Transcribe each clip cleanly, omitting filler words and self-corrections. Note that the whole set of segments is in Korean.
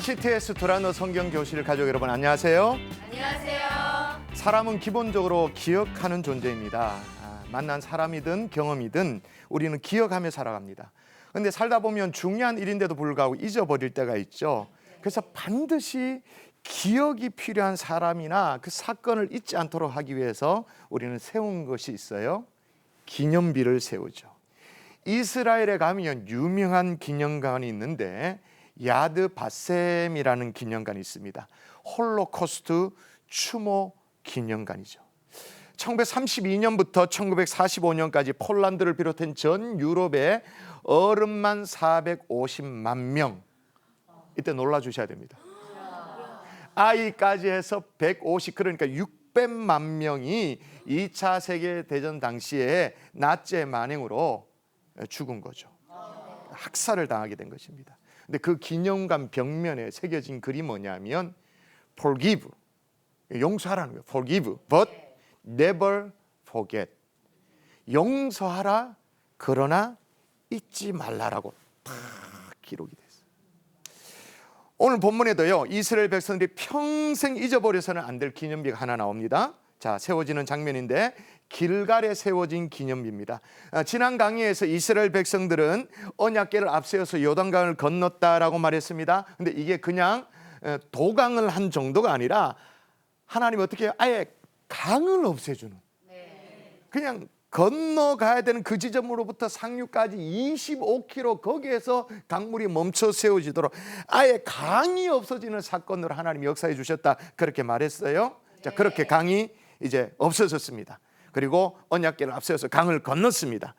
CTS 두란노 성경교실 가족 여러분 안녕하세요. 안녕하세요. 사람은 기본적으로 기억하는 존재입니다. 만난 사람이든 경험이든 우리는 기억하며 살아갑니다. 그런데 살다 보면 중요한 일인데도 불구하고 잊어버릴 때가 있죠. 그래서 반드시 기억이 필요한 사람이나 그 사건을 잊지 않도록 하기 위해서 우리는 세운 것이 있어요. 기념비를 세우죠. 이스라엘에 가면 유명한 기념관이 있는데 야드 바셈이라는 기념관이 있습니다. 홀로코스트 추모 기념관이죠. 1932년부터 1945년까지 폴란드를 비롯한 전 유럽에 어른만 450만 명, 이때 놀라주셔야 됩니다. 아이까지 해서 150, 그러니까 600만 명이 2차 세계대전 당시에 나치의 만행으로 죽은 거죠. 학살을 당하게 된 것입니다. 근데 그 기념관 벽면에 새겨진 글이 뭐냐면 forgive, 용서하라는 거예요. forgive, but never forget. 용서하라, 그러나 잊지 말라라고 다 기록이 됐어요. 오늘 본문에도요, 이스라엘 백성들이 평생 잊어버려서는 안 될 기념비가 하나 나옵니다. 자, 세워지는 장면인데 길갈에 세워진 기념비입니다. 지난 강의에서 이스라엘 백성들은 언약궤를 앞세워서 요단강을 건넜다라고 말했습니다. 근데 이게 그냥 도강을 한 정도가 아니라 하나님 어떻게 해요? 아예 강을 없애주는, 그냥 건너가야 되는 그 지점으로부터 상류까지 25km, 거기에서 강물이 멈춰 세워지도록 아예 강이 없어지는 사건으로 하나님이 역사해 주셨다, 그렇게 말했어요. 자, 그렇게 강이 이제 없어졌습니다. 그리고 언약궤를 앞세워서 강을 건넜습니다.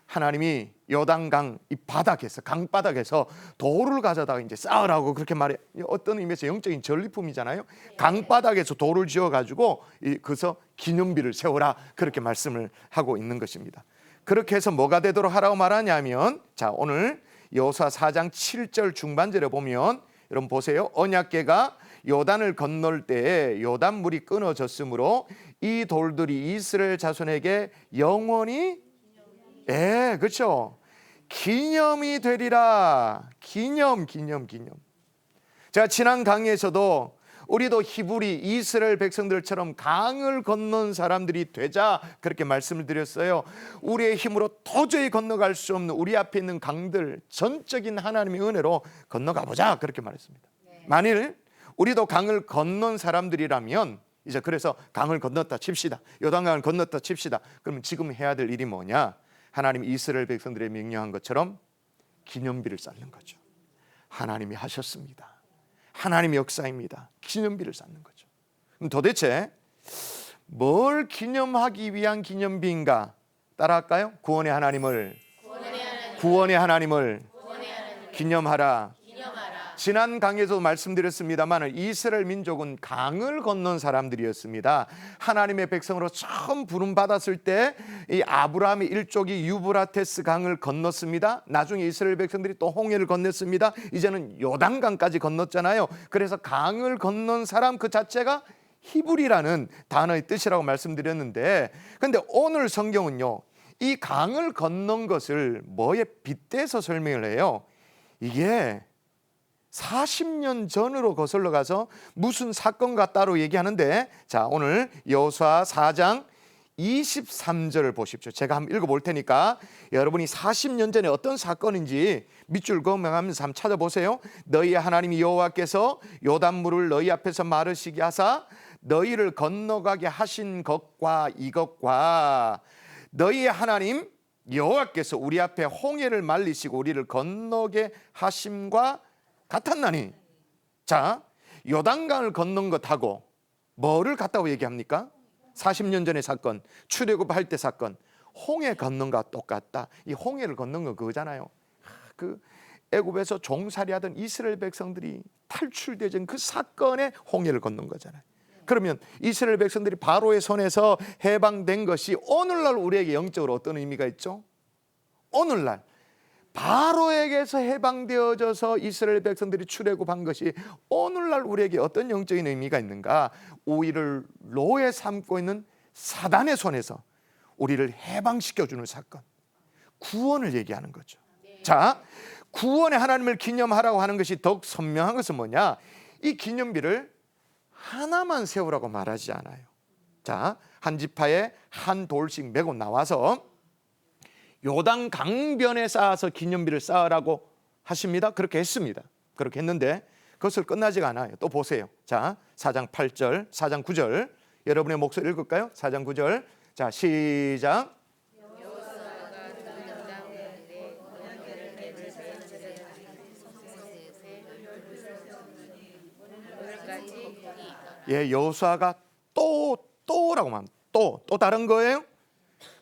하나님이 요단강 이 바닥에서, 강바닥에서 돌을 가져다가 이제 쌓으라고 그렇게 말해. 어떤 의미에서 영적인 전리품이잖아요. 강바닥에서 돌을 지어가지고 그래서 기념비를 세우라, 그렇게 말씀을 하고 있는 것입니다. 그렇게 해서 뭐가 되도록 하라고 말하냐면, 자, 오늘 여호수아 4장 7절 중반절에 보면 여러분 보세요. 언약궤가 요단을 건널 때에 요단물이 끊어졌으므로 이 돌들이 이스라엘 자손에게 영원히, 그렇죠, 기념이 되리라. 기념. 제가 지난 강의에서도 우리도 히브리 이스라엘 백성들처럼 강을 건넌 사람들이 되자, 그렇게 말씀을 드렸어요. 우리의 힘으로 도저히 건너갈 수 없는 우리 앞에 있는 강들 전적인 하나님의 은혜로 건너가 보자, 그렇게 말했습니다. 만일 우리도 강을 건넌 사람들이라면, 이제 그래서 강을 건넜다 칩시다. 요단강을 건넜다 칩시다. 그러면 지금 해야 될 일이 뭐냐? 하나님이 이스라엘 백성들의 명령한 것처럼 기념비를 쌓는 거죠. 하나님이 하셨습니다. 하나님의 역사입니다. 기념비를 쌓는 거죠. 그럼 도대체 뭘 기념하기 위한 기념비인가? 따라할까요? 구원의 하나님을 기념하라. 지난 강에서 말씀드렸습니다만 이스라엘 민족은 강을 건넌 사람들이었습니다. 하나님의 백성으로 처음 부름받았을 때 이 아브라함의 일족이 유브라테스 강을 건넜습니다. 나중에 이스라엘 백성들이 또 홍해를 건넜습니다. 이제는 요단강까지 건넜잖아요. 그래서 강을 건넌 사람 그 자체가 히브리라는 단어의 뜻이라고 말씀드렸는데, 근데 오늘 성경은요, 이 강을 건넌 것을 뭐에 빗대서 설명을 해요. 이게 40년 전으로 거슬러 가서 무슨 사건과 따로 얘기하는데, 자, 오늘 여호수아 4장 23절을 보십시오. 제가 한번 읽어볼 테니까 여러분이 40년 전에 어떤 사건인지 밑줄 그어가면서 한번 찾아보세요. 너희 하나님 여호와께서 요단물을 너희 앞에서 마르시게 하사 너희를 건너가게 하신 것과 이것과 너희 하나님 여호와께서 우리 앞에 홍해를 말리시고 우리를 건너게 하심과 같았나니. 자, 요단강을 건넌 것하고 뭐를 같다고 얘기합니까? 40년 전의 사건, 출애굽할 때 사건, 홍해 건넌 것과 똑같다. 이 홍해를 건넌 건 그거잖아요. 그 애굽에서 종살이하던 이스라엘 백성들이 탈출되던 그 사건에 홍해를 건넌 거잖아요. 그러면 이스라엘 백성들이 바로의 손에서 해방된 것이 오늘날 우리에게 영적으로 어떤 의미가 있죠? 오늘날 바로에게서 해방되어져서 이스라엘 백성들이 출애굽한 것이 오늘날 우리에게 어떤 영적인 의미가 있는가? 우리를 노예 삼고 있는 사단의 손에서 우리를 해방시켜주는 사건, 구원을 얘기하는 거죠. 자, 구원의 하나님을 기념하라고 하는 것이 더욱 선명한 것은 뭐냐? 이 기념비를 하나만 세우라고 말하지 않아요. 자, 한 지파에 한 돌씩 메고 나와서 요단 강변에 쌓아서 기념비를 쌓으라고 하십니다. 그렇게 했습니다. 그렇게 했는데 그것을 끝나지가 않아요. 또 보세요. 자, 4장 8절, 4장 9절. 여러분의 목소리 읽을까요? 4장 9절. 자, 시작. 예, 여호수아가 또라고 말합니다. 또 다른 거예요.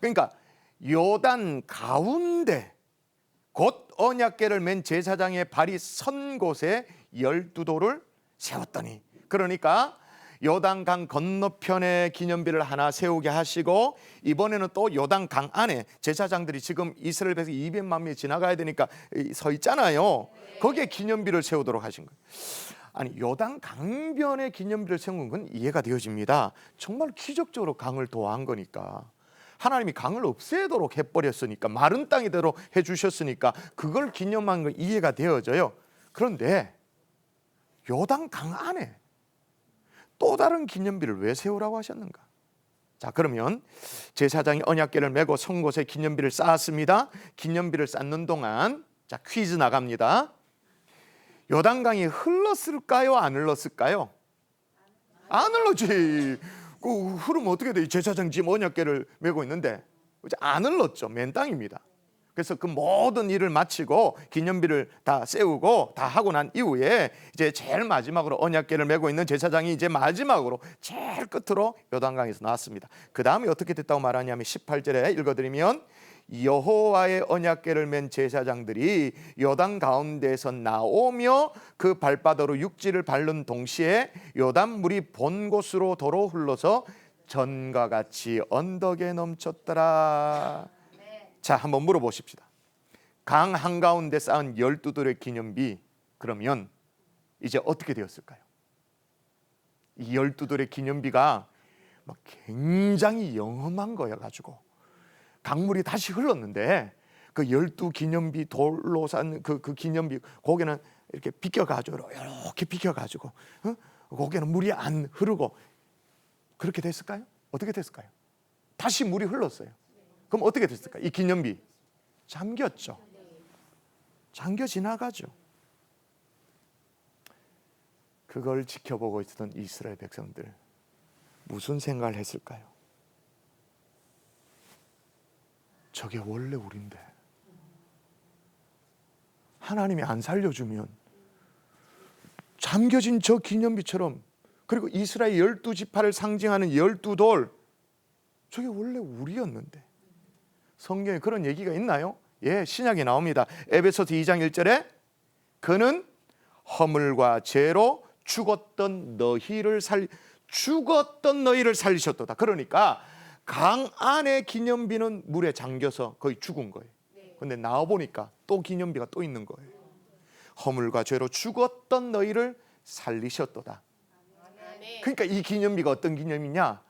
그러니까 요단 가운데 곧 언약궤를 맨 제사장의 발이 선 곳에 12돌을 세웠더니, 그러니까 요단강 건너편에 기념비를 하나 세우게 하시고, 이번에는 또 요단강 안에 제사장들이 지금 이스라엘 백성 200만 명이 지나가야 되니까 서 있잖아요. 거기에 기념비를 세우도록 하신 거예요. 아니, 요단 강변에 기념비를 세운 건 이해가 되어집니다. 정말 기적적으로 강을 도화한 거니까, 하나님이 강을 없애도록 해버렸으니까, 마른 땅이 되도록 해주셨으니까 그걸 기념한 건 이해가 되어져요. 그런데 요단 강 안에 또 다른 기념비를 왜 세우라고 하셨는가? 자, 그러면 제사장이 언약궤를 메고 선 곳에 기념비를 쌓았습니다. 기념비를 쌓는 동안, 자, 퀴즈 나갑니다. 요단강이 흘렀을까요? 안 흘렀을까요? 안 흘렀지. 그 흐르면 어떻게 돼? 제사장 지금 언약궤를 메고 있는데 안 흘렀죠. 맨 땅입니다. 그래서 그 모든 일을 마치고 기념비를 다 세우고 다 하고 난 이후에 이제 제일 마지막으로 언약궤를 메고 있는 제사장이 이제 마지막으로 제일 끝으로 요단강에서 나왔습니다. 그 다음에 어떻게 됐다고 말하냐면 18절에 읽어드리면, 여호와의 언약궤를 맨 제사장들이 요단 가운데에서 나오며 그 발바닥으로 육지를 밟는 동시에 요단 물이 본 곳으로 도로 흘러서 전과 같이 언덕에 넘쳤더라. 자, 한번 물어보십시다. 강 한가운데 쌓은 12돌의 기념비, 그러면 이제 어떻게 되었을까요? 이 12돌의 기념비가 막 굉장히 영험한 거여가지고 강물이 다시 흘렀는데, 그 12기념비 돌로 쌓은 그 기념비 고개는 이렇게 비껴가지고, 이렇게 비껴가지고, 고개는 물이 안 흐르고 그렇게 됐을까요? 어떻게 됐을까요? 다시 물이 흘렀어요. 그럼 어떻게 됐을까요? 이 기념비 잠겼죠. 잠겨 지나가죠. 그걸 지켜보고 있었던 이스라엘 백성들, 무슨 생각을 했을까요? 저게 원래 우린데 하나님이 안 살려주면 잠겨진 저 기념비처럼, 그리고 이스라엘 12지파를 상징하는 12돌, 저게 원래 우리였는데. 성경에 그런 얘기가 있나요? 예, 신약에 나옵니다. 에베소서 2장 1절에 그는 허물과 죄로 죽었던 너희를 살리셨도다. 그러니까 강 안에 기념비는 물에 잠겨서 거의 죽은 거예요. 근데 나와 보니까 또 기념비가 또 있는 거예요. 허물과 죄로 죽었던 너희를 살리셨도다. 그러니까 이 기념비가 어떤 기념이냐?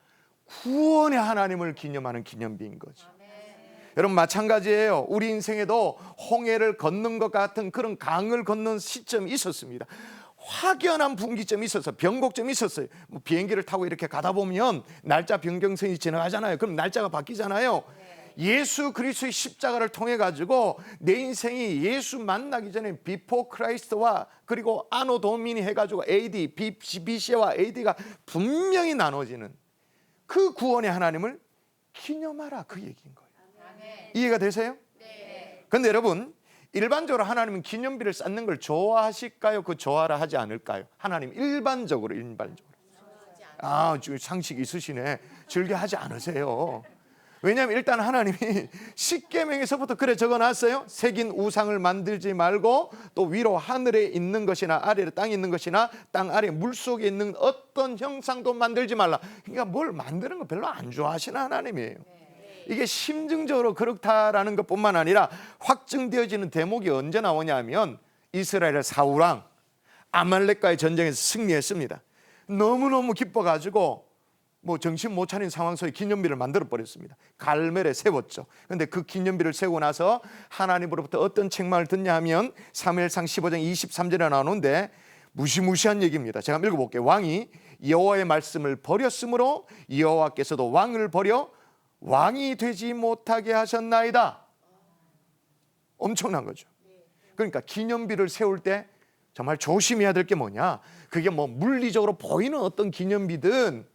구원의 하나님을 기념하는 기념비인 거죠. 여러분, 마찬가지예요. 우리 인생에도 홍해를 걷는 것 같은 그런 강을 걷는 시점이 있었습니다. 확연한 분기점이 있어서, 변곡점이 있었어요. 뭐 비행기를 타고 이렇게 가다 보면 날짜 변경선이 지나가잖아요. 그럼 날짜가 바뀌잖아요. 예수 그리스도의 십자가를 통해 가지고 내 인생이 예수 만나기 전에 비포 크라이스트와 그리고 아노 도미니 해가지고 AD, BC와 AD가 분명히 나눠지는 그 구원의 하나님을 기념하라, 그 얘기인 거예요. 이해가 되세요? 네. 근데 여러분, 일반적으로 하나님은 기념비를 쌓는 걸 좋아하실까요? 그 좋아라 하지 않을까요? 하나님 일반적으로 상식이 있으시네. 즐겨하지 않으세요. 왜냐하면 일단 하나님이 십계명에서부터 그래 적어놨어요. 새긴 우상을 만들지 말고, 또 위로 하늘에 있는 것이나 아래에 땅에 있는 것이나 땅 아래 물속에 있는 어떤 형상도 만들지 말라. 그러니까 뭘 만드는 거 별로 안 좋아하시는 하나님이에요. 이게 심증적으로 그렇다라는 것뿐만 아니라 확증되어지는 대목이 언제 나오냐면, 이스라엘의 사울왕 아말렉과의 전쟁에서 승리했습니다. 너무너무 기뻐가지고 뭐 정신 못 차린 상황 속에 기념비를 만들어 버렸습니다. 갈멜에 세웠죠. 그런데 그 기념비를 세우고 나서 하나님으로부터 어떤 책망을 듣냐 하면 사무엘상 15장 23절에 나오는데 무시무시한 얘기입니다. 제가 한번 읽어볼게요. 왕이 여호와의 말씀을 버렸으므로 여호와께서도 왕을 버려 왕이 되지 못하게 하셨나이다. 엄청난 거죠. 그러니까 기념비를 세울 때 정말 조심해야 될 게 뭐냐, 그게 뭐 물리적으로 보이는 어떤 기념비든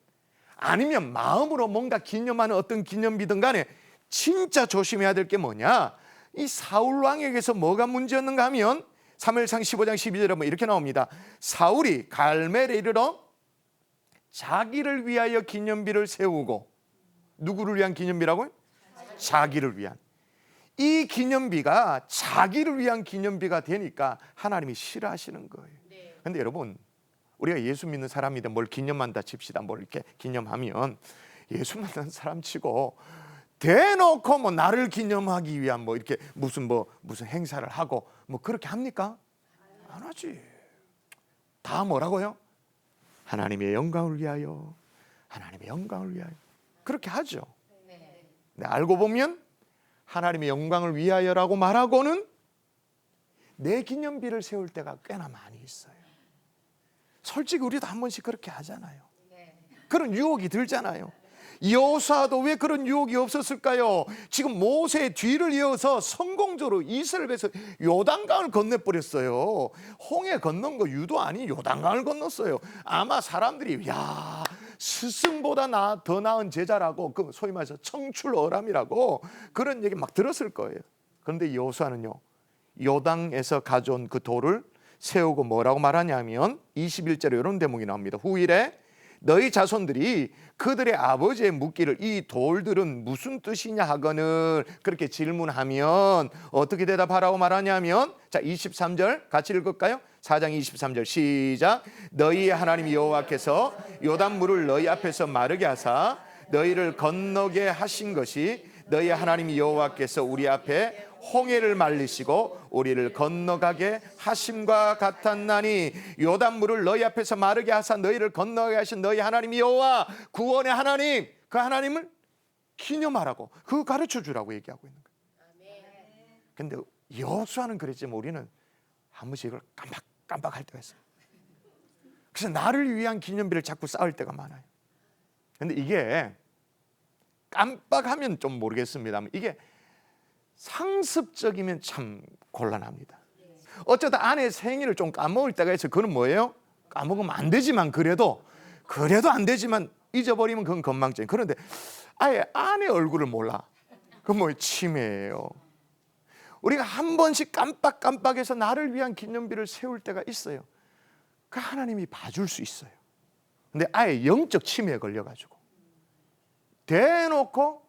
아니면 마음으로 뭔가 기념하는 어떤 기념비든 간에 진짜 조심해야 될 게 뭐냐, 이 사울 왕에게서 뭐가 문제였는가 하면 사무엘상 15장 12절에 보면 이렇게 나옵니다. 사울이 갈멜에 이르러 자기를 위하여 기념비를 세우고, 누구를 위한 기념비라고요? 자기를 위한. 이 기념비가 자기를 위한 기념비가 되니까 하나님이 싫어하시는 거예요. 그런데 여러분, 우리가 예수 믿는 사람인데 뭘 기념한다 칩시다. 뭘 이렇게 기념하면 예수 믿는 사람 치고 대놓고 뭐 나를 기념하기 위한 뭐 이렇게 무슨 행사를 하고 뭐 그렇게 합니까? 안 하지. 다 뭐라고요? 하나님의 영광을 위하여, 하나님의 영광을 위하여 그렇게 하죠. 근데 알고 보면 하나님의 영광을 위하여라고 말하고는 내 기념비를 세울 때가 꽤나 많이 있어요. 솔직히 우리도 한 번씩 그렇게 하잖아요. 그런 유혹이 들잖아요. 여호수아도 왜 그런 유혹이 없었을까요? 지금 모세의 뒤를 이어서 성공적으로 이스라엘에서 요단강을 건너버렸어요. 홍해 건넌 거 유도 아닌 요단강을 건넜어요. 아마 사람들이 야, 스승보다 더 나은 제자라고, 그 소위 말해서 청출어람이라고 그런 얘기 막 들었을 거예요. 그런데 여호수아는요, 요단에서 가져온 그 돌을 세우고 뭐라고 말하냐면 21절에 이런 대목이 나옵니다. 후일에 너희 자손들이 그들의 아버지의 묻기를 이 돌들은 무슨 뜻이냐 하거늘 그렇게 질문하면 어떻게 대답하라고 말하냐면, 자 23절 같이 읽을까요? 4장 23절 시작. 너희 하나님 여호와께서 요단물을 너희 앞에서 마르게 하사 너희를 건너게 하신 것이 너희 하나님 여호와께서 우리 앞에 홍해를 말리시고 우리를 건너가게 하심과 같았나니, 요단물을 너희 앞에서 마르게 하사 너희를 건너게 하신 너희 하나님 여호와 구원의 하나님, 그 하나님을 기념하라고, 그 가르쳐 주라고 얘기하고 있는 거예요. 근데 여호수아는 그랬지만 우리는 한 번씩 이걸 깜빡할 때가 있어요. 그래서 나를 위한 기념비를 자꾸 쌓을 때가 많아요. 근데 이게 깜빡하면 좀 모르겠습니다만 이게 상습적이면 참 곤란합니다. 어쩌다 아내 생일을 좀 까먹을 때가 있어요. 그건 뭐예요? 까먹으면 안 되지만 그래도 안 되지만 잊어버리면 그건 건망증. 그런데 아예 아내 얼굴을 몰라. 그건 뭐예요? 치매예요. 우리가 한 번씩 깜빡해서 나를 위한 기념비를 세울 때가 있어요. 그 하나님이 봐줄 수 있어요. 근데 아예 영적 치매에 걸려가지고 대놓고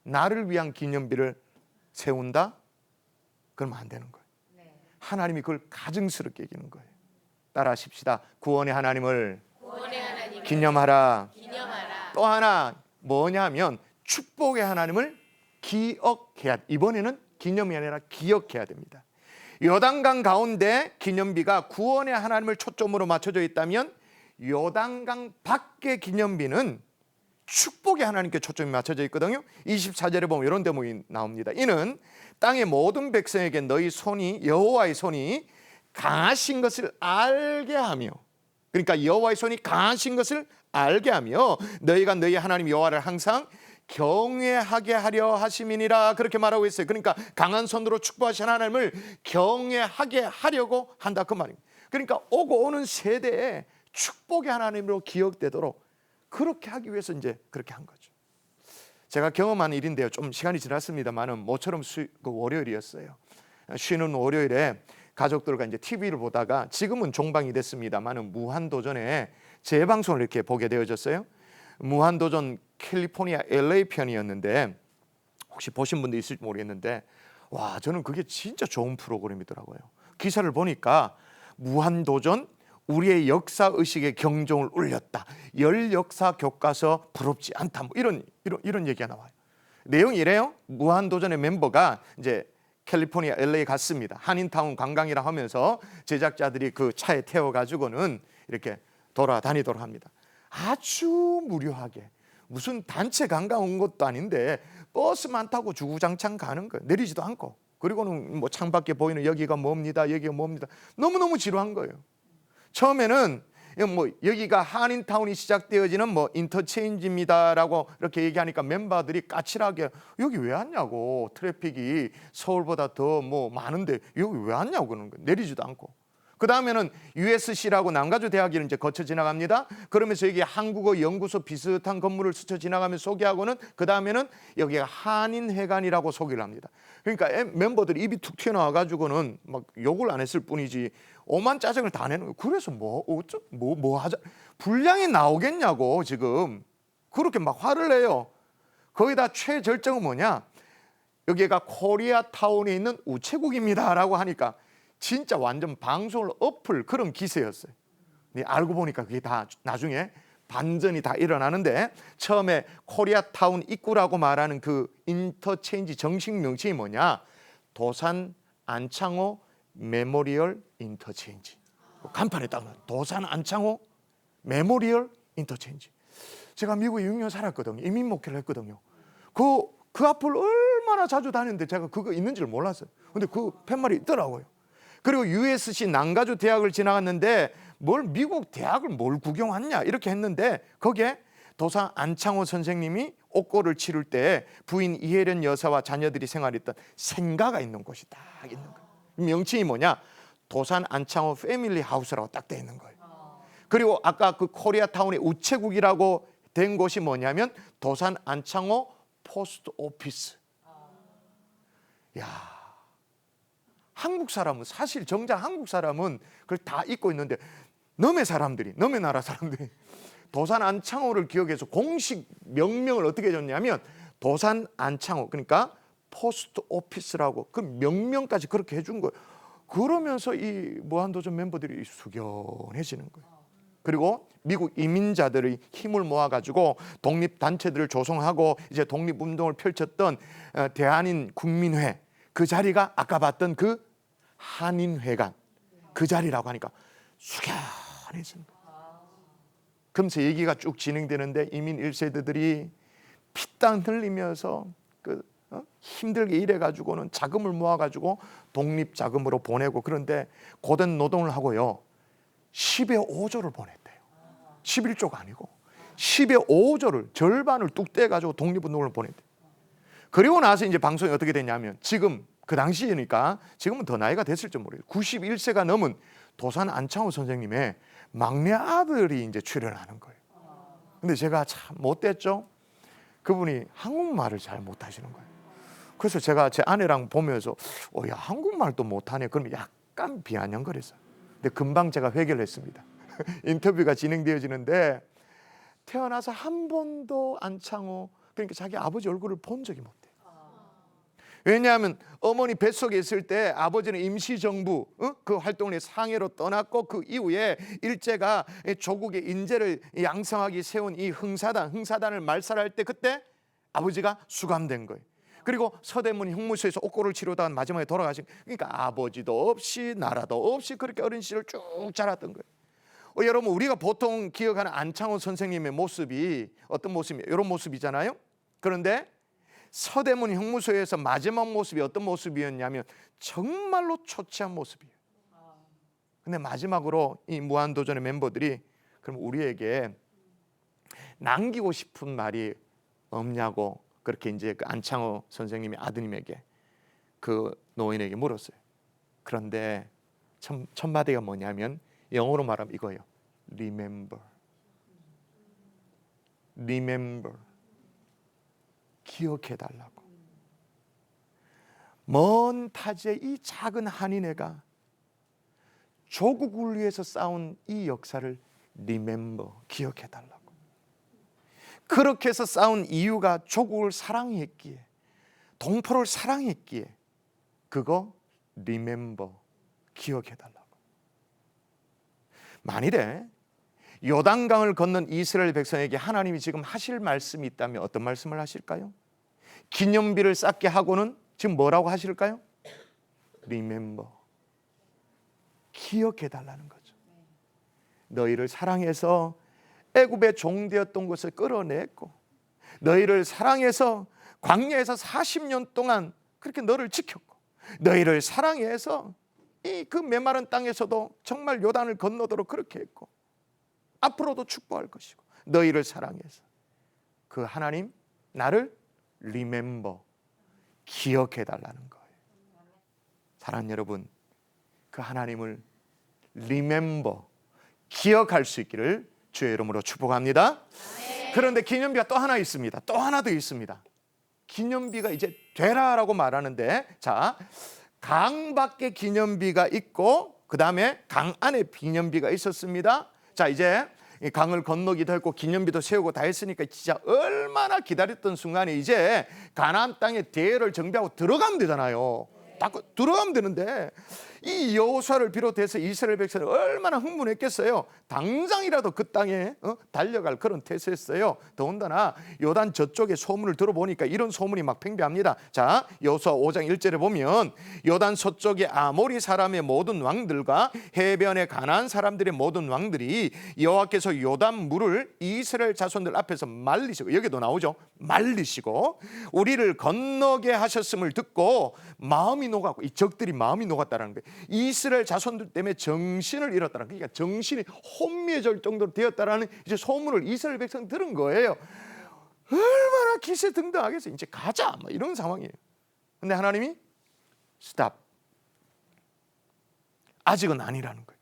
나를 위한 기념비를 세운다? 그러면 안 되는 거예요. 하나님이 그걸 가증스럽게 여기는 거예요. 따라하십시다. 구원의 하나님을 기념하라. 또 하나 뭐냐면 축복의 하나님을 기억해야, 이번에는 기념이 아니라 기억해야 됩니다. 요단강 가운데 기념비가 구원의 하나님을 초점으로 맞춰져 있다면 요단강 밖의 기념비는 축복의 하나님께 초점이 맞춰져 있거든요. 24절에 보면 이런 대목이 나옵니다. 이는 땅의 모든 백성에게 너희 손이, 여호와의 손이 강하신 것을 알게 하며, 그러니까 여호와의 손이 강하신 것을 알게 하며 너희가 너희 하나님 여호와를 항상 경외하게 하려 하심이니라, 그렇게 말하고 있어요. 그러니까 강한 손으로 축복하신 하나님을 경외하게 하려고 한다, 그 말입니다. 그러니까 오고 오는 세대에 축복의 하나님으로 기억되도록 그렇게 하기 위해서 이제 그렇게 한 거죠. 제가 경험한 일인데요. 좀 시간이 지났습니다만은 모처럼 그 월요일이었어요. 쉬는 월요일에 가족들과 이제 TV를 보다가, 지금은 종방이 됐습니다만은 무한도전에 재방송을 이렇게 보게 되어졌어요. 무한도전 캘리포니아 LA 편이었는데 혹시 보신 분도 있을지 모르겠는데, 와, 저는 그게 진짜 좋은 프로그램이더라고요. 기사를 보니까 무한도전 우리의 역사 의식에 경종을 울렸다. 열 역사 교과서 부럽지 않다. 뭐 이런 얘기가 나와요. 내용이 이래요. 무한도전의 멤버가 이제 캘리포니아 LA 갔습니다. 한인타운 관광이라 하면서 제작자들이 그 차에 태워 가지고는 이렇게 돌아다니도록 합니다. 아주 무료하게 무슨 단체 관광 온 것도 아닌데 버스만 타고 주구장창 가는 거예요. 내리지도 않고. 그리고는 뭐 창밖에 보이는 여기가 뭡니다. 여기가 뭡니다. 너무너무 지루한 거예요. 처음에는 뭐 여기가 한인타운이 시작되어지는 뭐 인터체인지입니다라고 이렇게 얘기하니까 멤버들이 까칠하게 여기 왜 왔냐고, 트래픽이 서울보다 더 뭐 많은데 여기 왜 왔냐고 그러는 거예요. 내리지도 않고. 그 다음에는 USC라고 남가주 대학을 이제 거쳐 지나갑니다. 그러면서 여기 한국어 연구소 비슷한 건물을 스쳐 지나가면서 소개하고는 그 다음에는 여기가 한인회관이라고 소개를 합니다. 그러니까 멤버들이 입이 툭 튀어나와 가지고는 막 욕을 안 했을 뿐이지 오만 짜증을 다 내는 거예요. 그래서 뭐 하자, 분량이 나오겠냐고 지금 그렇게 막 화를 내요. 거기다 최절정은 뭐냐, 여기가 코리아타운에 있는 우체국입니다라고 하니까 진짜 완전 방송을 엎을 그런 기세였어요. 알고 보니까 그게 다 나중에 반전이 다 일어나는데, 처음에 코리아타운 입구라고 말하는 그 인터체인지 정식 명칭이 뭐냐, 도산 안창호 메모리얼 인터체인지. 간판에 딱 나와요. 도산 안창호 메모리얼 인터체인지. 제가 미국에 6년 살았거든요. 이민 목회를 했거든요. 그 앞을 얼마나 자주 다녔는데 제가 그거 있는지를 몰랐어요. 근데 그 팻말이 있더라고요. 그리고 USC 남가주 대학을 지나갔는데 미국 대학을 뭘 구경 왔냐 이렇게 했는데, 거기에 도산 안창호 선생님이 옥고를 치를 때 부인 이혜련 여사와 자녀들이 생활했던 생가가 있는 곳이 딱 있는 거예요. 명칭이 뭐냐, 도산 안창호 패밀리 하우스라고 딱 돼 있는 거예요. 그리고 아까 그 코리아타운의 우체국이라고 된 곳이 뭐냐면 도산 안창호 포스트 오피스. 야, 한국 사람은 사실 정작 한국 사람은 그걸 다 잊고 있는데 너네 나라 사람들이 도산 안창호를 기억해서 공식 명명을 어떻게 해줬냐면 도산 안창호, 그러니까 포스트 오피스라고 그 명명까지 그렇게 해준 거예요. 그러면서 이 무한도전 멤버들이 숙연해지는 거예요. 그리고 미국 이민자들의 힘을 모아가지고 독립단체들을 조성하고 이제 독립운동을 펼쳤던 대한인 국민회, 그 자리가 아까 봤던 그 한인회관 그 자리라고 하니까 숙연해지는 거예요. 그러면서 얘기가 쭉 진행되는데 이민 1세대들이 피땀 흘리면서 힘들게 일해가지고는 자금을 모아가지고 독립자금으로 보내고, 그런데 고된 노동을 하고요 10의 5조를 보냈대요. 11조가 아니고 10의 5조를 절반을 뚝 떼가지고 독립운동을 보냈대요. 그리고 나서 이제 방송이 어떻게 됐냐면, 지금 그 당시니까 지금은 더 나이가 됐을지 모르겠어요. 91세가 넘은 도산 안창호 선생님의 막내 아들이 이제 출연하는 거예요. 근데 제가 참 못됐죠. 그분이 한국말을 잘 못하시는 거예요. 그래서 제가 제 아내랑 보면서 야, 한국말도 못하네. 그러면 약간 비아냥거렸어요. 근데 금방 제가 회개를 했습니다. 인터뷰가 진행되어지는데 태어나서 한 번도 안창호, 그러니까 자기 아버지 얼굴을 본 적이 못 돼요. 왜냐하면 어머니 뱃속에 있을 때 아버지는 임시정부 그 활동을 위해 상해로 떠났고, 그 이후에 일제가 조국의 인재를 양성하기 세운 이 흥사단을 말살할 때 그때 아버지가 수감된 거예요. 그리고 서대문 형무소에서 옥고를 치르다가 마지막에 돌아가신, 그러니까 아버지도 없이 나라도 없이 그렇게 어린 시절을 쭉 자랐던 거예요. 여러분, 우리가 보통 기억하는 안창호 선생님의 모습이 어떤 모습이에요? 이런 모습이잖아요. 그런데 서대문 형무소에서 마지막 모습이 어떤 모습이었냐면 정말로 초췌한 모습이에요. 근데 마지막으로 이 무한도전의 멤버들이 그럼 우리에게 남기고 싶은 말이 없냐고 그렇게 이제 그 안창호 선생님이 아드님에게 그 노인에게 물었어요. 그런데 첫 마디가 뭐냐면 영어로 말하면 이거예요. Remember. 기억해달라고. 먼 타지의 이 작은 한인회가 조국을 위해서 싸운 이 역사를 Remember, 기억해달라고. 그렇게 해서 싸운 이유가 조국을 사랑했기에, 동포를 사랑했기에 그거 Remember, 기억해달라고. 만일에 요단강을 건넌 이스라엘 백성에게 하나님이 지금 하실 말씀이 있다면 어떤 말씀을 하실까요? 기념비를 쌓게 하고는 지금 뭐라고 하실까요? Remember, 기억해달라는 거죠. 너희를 사랑해서 애굽의 종되었던 것을 끌어냈고 너희를 사랑해서 광야에서 40년 동안 그렇게 너를 지켰고, 너희를 사랑해서 이 그 메마른 땅에서도 정말 요단을 건너도록 그렇게 했고, 앞으로도 축복할 것이고, 너희를 사랑해서 그 하나님 나를 remember, 기억해 달라는 거예요. 사랑하는 여러분, 그 하나님을 remember, 기억할 수 있기를 주의 이름으로 축복합니다. 그런데 기념비가 또 하나 있습니다. 또 하나 더 있습니다. 기념비가 이제 되라라고 말하는데, 자, 강 밖에 기념비가 있고 그 다음에 강 안에 기념비가 있었습니다. 자, 이제 강을 건너기도 했고 기념비도 세우고 다 했으니까 진짜 얼마나 기다렸던 순간에 이제 가나안 땅에 대열을 정비하고 들어가면 되잖아요. 들어가면 되는데 이 여호수아를 비롯해서 이스라엘 백성이 얼마나 흥분했겠어요. 당장이라도 그 땅에 달려갈 그런 태세였어요. 더군다나 요단 저쪽에 소문을 들어보니까 이런 소문이 막 팽배합니다. 자, 여호수아 5장 1절에 보면 요단 서쪽의 아모리 사람의 모든 왕들과 해변의 가나안 사람들의 모든 왕들이 여호와께서 요단 물을 이스라엘 자손들 앞에서 말리시고, 여기도 나오죠, 말리시고 우리를 건너게 하셨음을 듣고 마음이 녹았고, 이 적들이 마음이 녹았다는 거예요. 이스라엘 자손들 때문에 정신을 잃었다는, 그러니까 정신이 혼미해질 정도로 되었다라는 이제 소문을 이스라엘 백성 들은 거예요. 얼마나 기세등등하겠어요. 이제 가자, 뭐 이런 상황이에요. 근데 하나님이 스탑, 아직은 아니라는 거예요.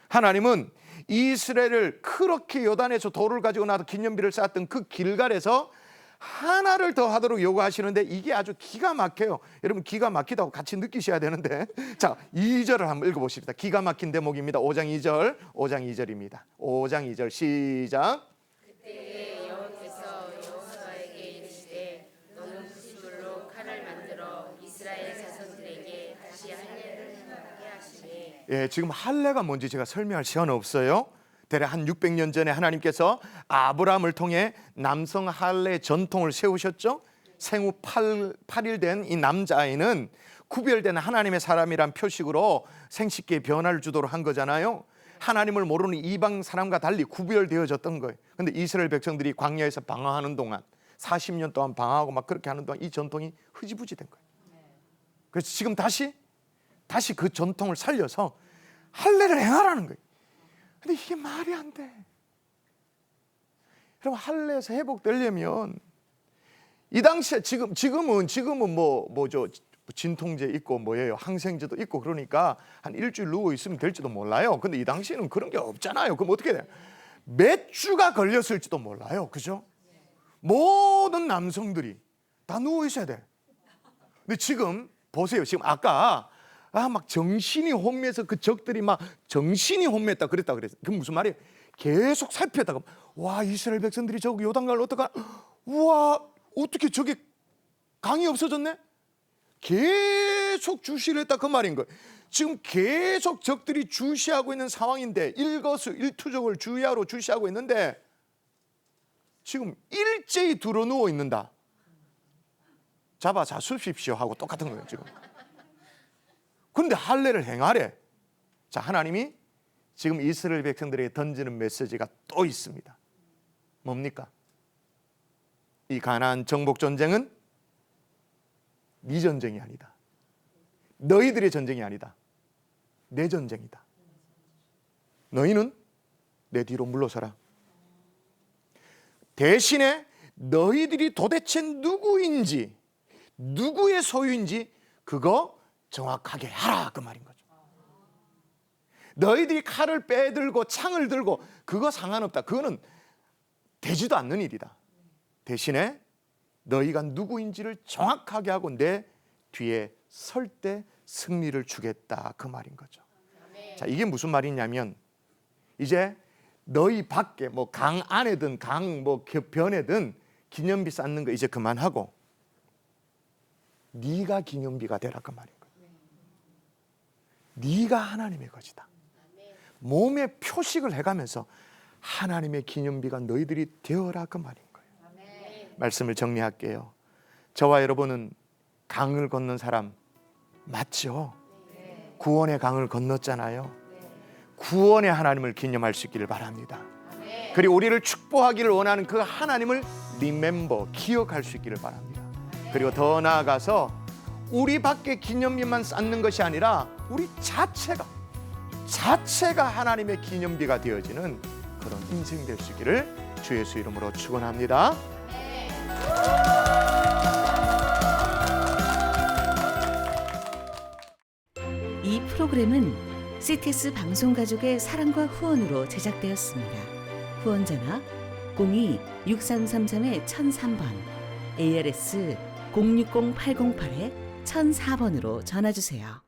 하나님은 이스라엘을 그렇게 요단에서 돌을 가지고 나서 기념비를 쌓았던 그 길갈에서 하나를 더 하도록 요구하시는데, 이게 아주 기가 막혀요. 여러분, 기가 막히다고 같이 느끼셔야 되는데, 자, 2절을 한번 읽어보십시다. 기가 막힌 대목입니다. 5장 2절, 5장 2절입니다. 5장 2절 시작. 그때 여호와께서 여호수아에게 이르시되 너는 부싯돌로 칼을 만들어 이스라엘 자손들에게 다시 할례를 행하게 하시니. 예, 지금 할례가 뭔지 제가 설명할 시간 없어요. 대략 한 600년 전에 하나님께서 아브라함을 통해 남성 할례 전통을 세우셨죠. 생후 8일 된 이 남자아이는 구별된 하나님의 사람이란 표식으로 생식기에 변화를 주도록 한 거잖아요. 하나님을 모르는 이방 사람과 달리 구별되어졌던 거예요. 그런데 이스라엘 백성들이 광야에서 방황하는 동안 40년 동안 방황하고 막 그렇게 하는 동안 이 전통이 흐지부지된 거예요. 그래서 지금 다시 그 전통을 살려서 할례를 행하라는 거예요. 근데 이게 말이 안 돼. 여러분, 할례에서 회복되려면 이 당시에 지금은 뭐죠, 진통제 있고 뭐예요, 항생제도 있고, 그러니까 한 일주일 누워 있으면 될지도 몰라요. 근데 이 당시에는 그런 게 없잖아요. 그럼 어떻게 돼요? 몇 주가 걸렸을지도 몰라요. 그죠? 모든 남성들이 다 누워 있어야 돼. 근데 지금 보세요. 지금 아까 막 정신이 혼미해서 그 적들이 막 정신이 혼미했다 그랬다 그랬어. 그 무슨 말이에요? 계속 살폈다가, 와, 이스라엘 백성들이 저기 요단강을 어떡하나, 우와, 어떻게 저게 강이 없어졌네? 계속 주시를 했다 그 말인 거예요. 지금 계속 적들이 주시하고 있는 상황인데, 일거수일투족을 주야로 주시하고 있는데 지금 일제히 들어 누워 있는다. 잡아 잡수십시오 하고 똑같은 거예요 지금. 그런데 할례를 행하래. 자, 하나님이 지금 이스라엘 백성들에게 던지는 메시지가 또 있습니다. 뭡니까? 이 가나안 정복 전쟁은 네 전쟁이 아니다. 너희들의 전쟁이 아니다. 내 전쟁이다. 너희는 내 뒤로 물러서라. 대신에 너희들이 도대체 누구인지, 누구의 소유인지 그거 정확하게 하라, 그 말인 거죠. 너희들이 칼을 빼들고 창을 들고 그거 상관없다. 그거는 되지도 않는 일이다. 대신에 너희가 누구인지를 정확하게 하고 내 뒤에 설 때 승리를 주겠다, 그 말인 거죠. 자, 이게 무슨 말이냐면, 이제 너희 밖에 뭐 강 안에든 강 뭐 변에든 기념비 쌓는 거 이제 그만하고 네가 기념비가 되라, 그 말인 거예요. 네가 하나님의 것이다. 몸에 표식을 해가면서 하나님의 기념비가 너희들이 되어라, 그 말인 거예요. 말씀을 정리할게요. 저와 여러분은 강을 건넌 사람 맞죠? 구원의 강을 건넜잖아요. 구원의 하나님을 기념할 수 있기를 바랍니다. 그리고 우리를 축복하기를 원하는 그 하나님을 remember, 기억할 수 있기를 바랍니다. 그리고 더 나아가서 우리 밖에 기념비만 쌓는 것이 아니라 우리 자체가 하나님의 기념비가 되어지는 그런 인생 될 수 있기를 주 예수 이름으로 축원합니다. 이 프로그램은 CTS 방송가족의 사랑과 후원으로 제작되었습니다. 후원 전화 02-6333-1003번, ARS 060-808-1004번으로 전화주세요.